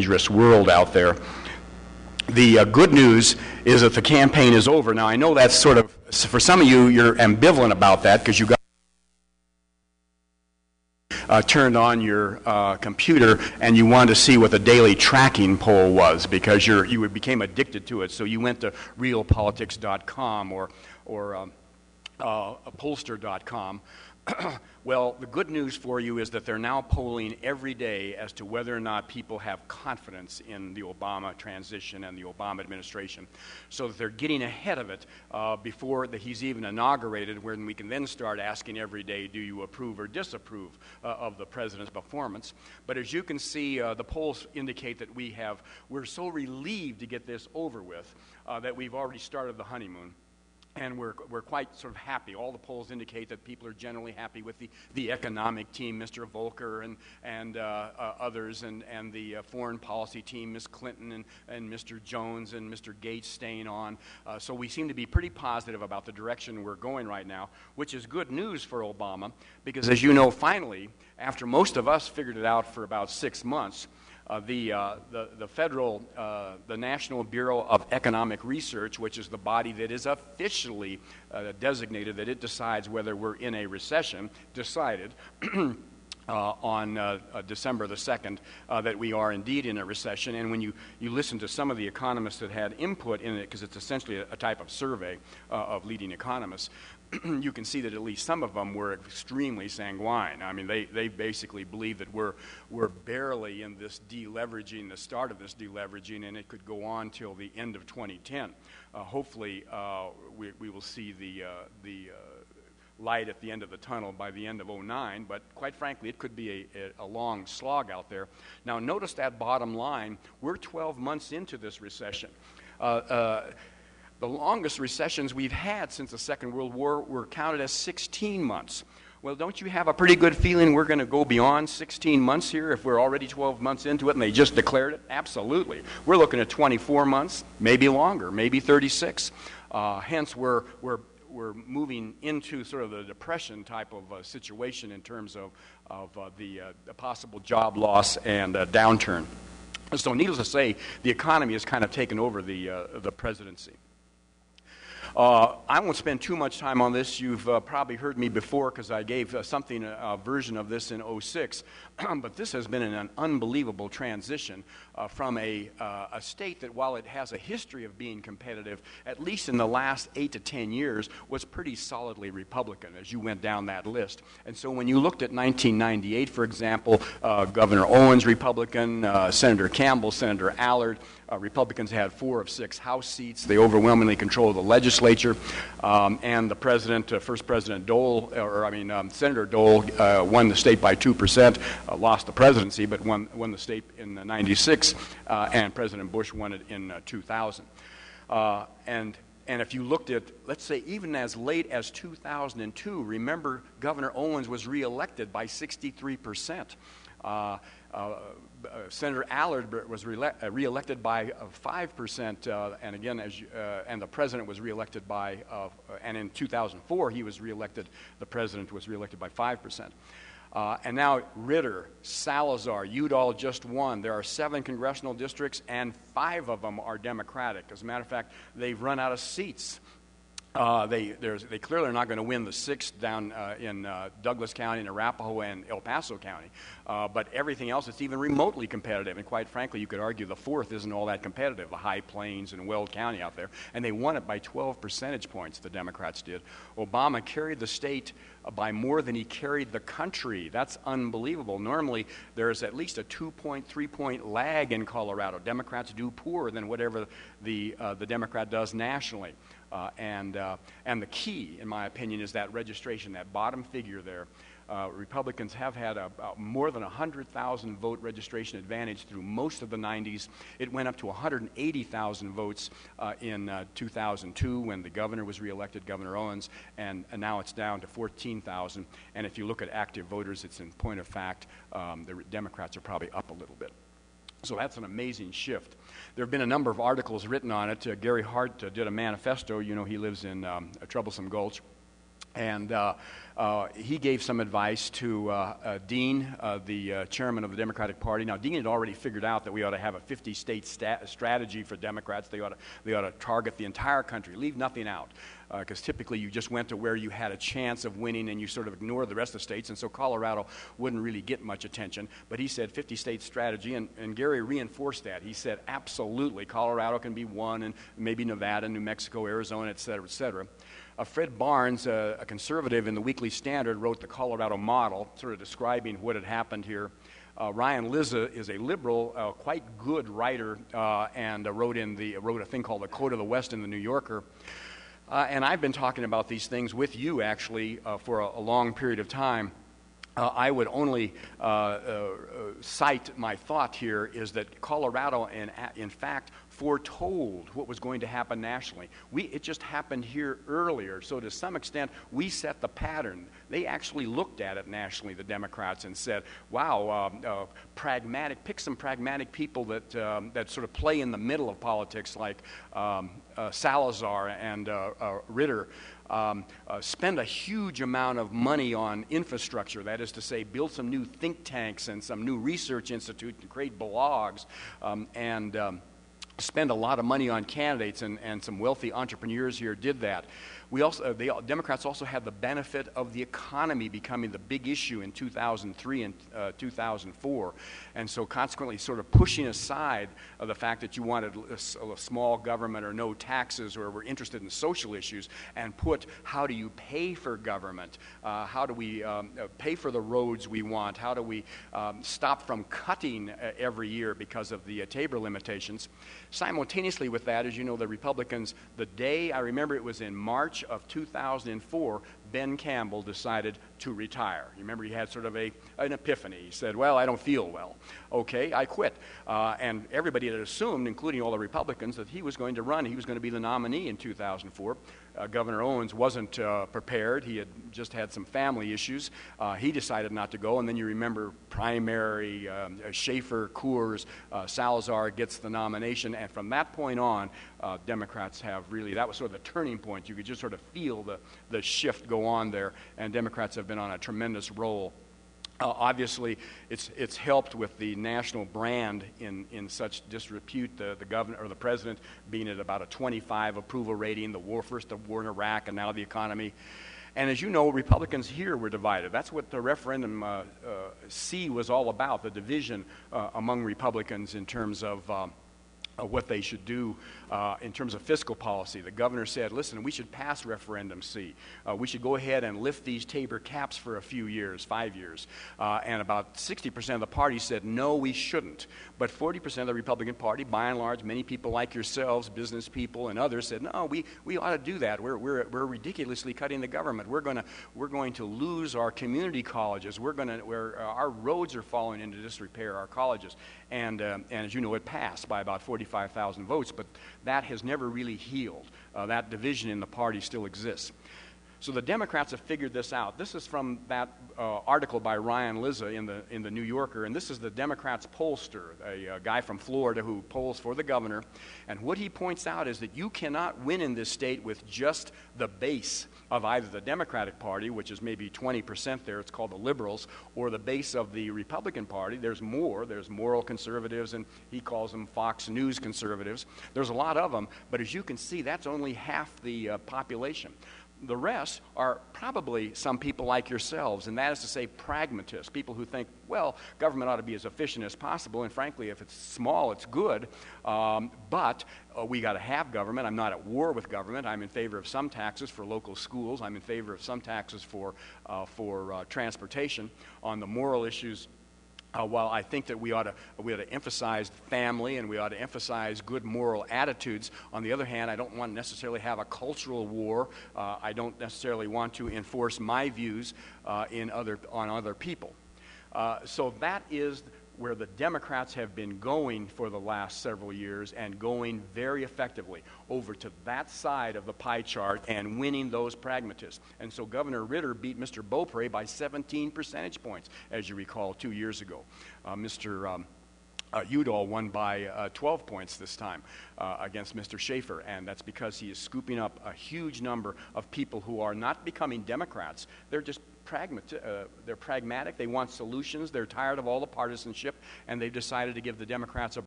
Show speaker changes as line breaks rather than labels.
dangerous world out there. The good news is that the campaign is over. Now, I know that's sort of, for some of you, you're ambivalent about that because you got turned on your computer and you wanted to see what the daily tracking poll was because you became addicted to it. So you went to realpolitics.com or pollster.com. Well, the good news for you is that they're now polling every day as to whether or not people have confidence in the Obama transition and the Obama administration, so that they're getting ahead of it before he's even inaugurated, when we can then start asking every day, do you approve or disapprove of the president's performance? But as you can see, the polls indicate that we're so relieved to get this over with that we've already started the honeymoon. And we're quite sort of happy. All the polls indicate that people are generally happy with the economic team, Mr. Volcker and others, and the foreign policy team, Ms. Clinton and Mr. Jones and Mr. Gates staying on. So we seem to be pretty positive about the direction we're going right now, which is good news for Obama, because as you know, finally, after most of us figured it out for about 6 months, the National Bureau of Economic Research, which is the body that is officially designated that it decides whether we're in a recession, decided on December the 2nd that we are indeed in a recession. And when you listen to some of the economists that had input in it, because it's essentially a type of survey of leading economists, you can see that at least some of them were extremely sanguine. I mean, they basically believe that we're barely in this deleveraging, the start of this deleveraging, and it could go on till the end of 2010. Hopefully, we will see the light at the end of the tunnel by the end of 2009, but quite frankly, it could be a long slog out there. Now, notice that bottom line. We're 12 months into this recession. The longest recessions we've had since the Second World War were counted as 16 months. Well, don't you have a pretty good feeling we're going to go beyond 16 months here if we're already 12 months into it and they just declared it? Absolutely. We're looking at 24 months, maybe longer, maybe 36. Hence, we're moving into sort of the depression type of situation in terms of the possible job loss and downturn. So needless to say, the economy has kind of taken over the presidency. I won't spend too much time on this. You've probably heard me before because I gave a version of this in 2006. But this has been an unbelievable transition from a state that, while it has a history of being competitive, at least in the last 8 to 10 years, was pretty solidly Republican as you went down that list. And so when you looked at 1998, for example, Governor Owens, Republican, Senator Campbell, Senator Allard, Republicans had 4 of 6 House seats. They overwhelmingly controlled the legislature. And the president, First President Dole, Senator Dole, won the state by 2%, lost the presidency, but won the state in '96, and President Bush won it in 2000. And if you looked at, let's say, even as late as 2002, remember Governor Owens was reelected by 63%. Senator Allard was reelected by 5%, and again, and the president was reelected by, and in 2004 he was reelected. The president was reelected by 5%. And now Ritter, Salazar, Udall just won. There are 7 congressional districts, and 5 of them are Democratic. As a matter of fact, they've run out of seats. They clearly are not going to win the 6th down in Douglas County and Arapahoe and El Paso County. But everything else is even remotely competitive. And quite frankly, you could argue the 4th isn't all that competitive, the High Plains and Weld County out there. And they won it by 12 percentage points, the Democrats did. Obama carried the state by more than he carried the country. That's unbelievable. Normally, there's at least a 2-point, 3-point lag in Colorado. Democrats do poorer than whatever the Democrat does nationally. And the key, in my opinion, is that registration, that bottom figure there. Republicans have had more than 100,000 vote registration advantage through most of the 90s. It went up to 180,000 votes in 2002 when the governor was reelected, Governor Owens, and now it's down to 14,000. And if you look at active voters, it's in point of fact, the Democrats are probably up a little bit. So that's an amazing shift. There have been a number of articles written on it. Gary Hart did a manifesto. You know, he lives in Troublesome Gulch. And he gave some advice to Dean, the chairman of the Democratic Party. Now, Dean had already figured out that we ought to have a 50-state strategy for Democrats. They ought to target the entire country, leave nothing out, because typically you just went to where you had a chance of winning and you sort of ignored the rest of the states, and so Colorado wouldn't really get much attention. But he said 50-state strategy, and Gary reinforced that. He said, absolutely, Colorado can be one, and maybe Nevada, New Mexico, Arizona, et cetera, et cetera. Fred Barnes, a conservative in the Weekly Standard, wrote the Colorado model, sort of describing what had happened here. Ryan Lizza is a liberal, quite good writer, and wrote a thing called the Code of the West in the New Yorker. And I've been talking about these things with you, actually, for a long period of time. I would only cite my thought here is that Colorado, in fact, foretold what was going to happen nationally. It just happened here earlier, so to some extent, we set the pattern. They actually looked at it nationally, the Democrats, and said, wow, pick some pragmatic people that sort of play in the middle of politics, like Salazar and Ritter. Spend a huge amount of money on infrastructure, that is to say, build some new think tanks and some new research institute and create blogs, and spend a lot of money on candidates, and some wealthy entrepreneurs here did that. The Democrats also had the benefit of the economy becoming the big issue in 2003 and 2004, and so consequently sort of pushing aside the fact that you wanted a small government or no taxes, or were interested in social issues, and put how do you pay for government, how do we pay for the roads we want, how do we stop from cutting every year because of the Tabor limitations. Simultaneously with that, as you know, the Republicans, the day, I remember it was in March of 2004, Ben Campbell decided to retire. You remember he had sort of an epiphany. He said, well, I don't feel well. Okay, I quit. And everybody had assumed, including all the Republicans, that he was going to run. He was going to be the nominee in 2004. Governor Owens wasn't prepared. He had just had some family issues. He decided not to go. And then you remember primary, Schaefer, Coors, Salazar gets the nomination. And from that point on, Democrats have really, that was sort of the turning point. You could just sort of feel the shift go on there. And Democrats have been on a tremendous roll. Obviously, it's helped with the national brand in such disrepute. The governor or the president being at about a 25 approval rating. The war, first the war in Iraq, and now the economy. And as you know, Republicans here were divided. That's what the referendum C was all about. The division among Republicans in terms of what they should do in terms of fiscal policy. The governor said, listen, we should pass referendum C. We should go ahead and lift these Tabor caps for a few years, 5 years. And about 60% of the party said, no, we shouldn't. But 40% of the Republican Party, by and large, many people like yourselves, business people and others, said, no, we ought to do that. We're ridiculously cutting the government. We're going to lose our community colleges. Our roads are falling into disrepair, our colleges. And as you know, it passed by about 45,000 votes, but that has never really healed. That division in the party still exists. So the Democrats have figured this out. This is from that article by Ryan Lizza in the New Yorker, and this is the Democrats' pollster, a guy from Florida who polls for the governor. And what he points out is that you cannot win in this state with just the base of either the Democratic Party, which is maybe 20% there, it's called the liberals, or the base of the Republican Party. There's more. There's moral conservatives, and he calls them Fox News conservatives. There's a lot of them, but as you can see, that's only half the population. The rest are probably some people like yourselves, and that is to say pragmatists, people who think, well, government ought to be as efficient as possible, and frankly, if it's small, it's good, but we got to have government. I'm not at war with government. I'm in favor of some taxes for local schools. I'm in favor of some taxes for transportation. On the moral issues, while I think that we ought to emphasize family and we ought to emphasize good moral attitudes, on the other hand, I don't want to necessarily have a cultural war. I don't necessarily want to enforce my views on other people. So that is where the Democrats have been going for the last several years, and going very effectively over to that side of the pie chart and winning those pragmatists. And so Governor Ritter beat Mr. Beaupre by 17 percentage points, as you recall, 2 years ago. Mr. Udall won by 12 points this time against Mr. Schaefer, and that's because he is scooping up a huge number of people who are not becoming Democrats. They're just they're pragmatic. They want solutions. They're tired of all the partisanship, and they've decided to give the Democrats a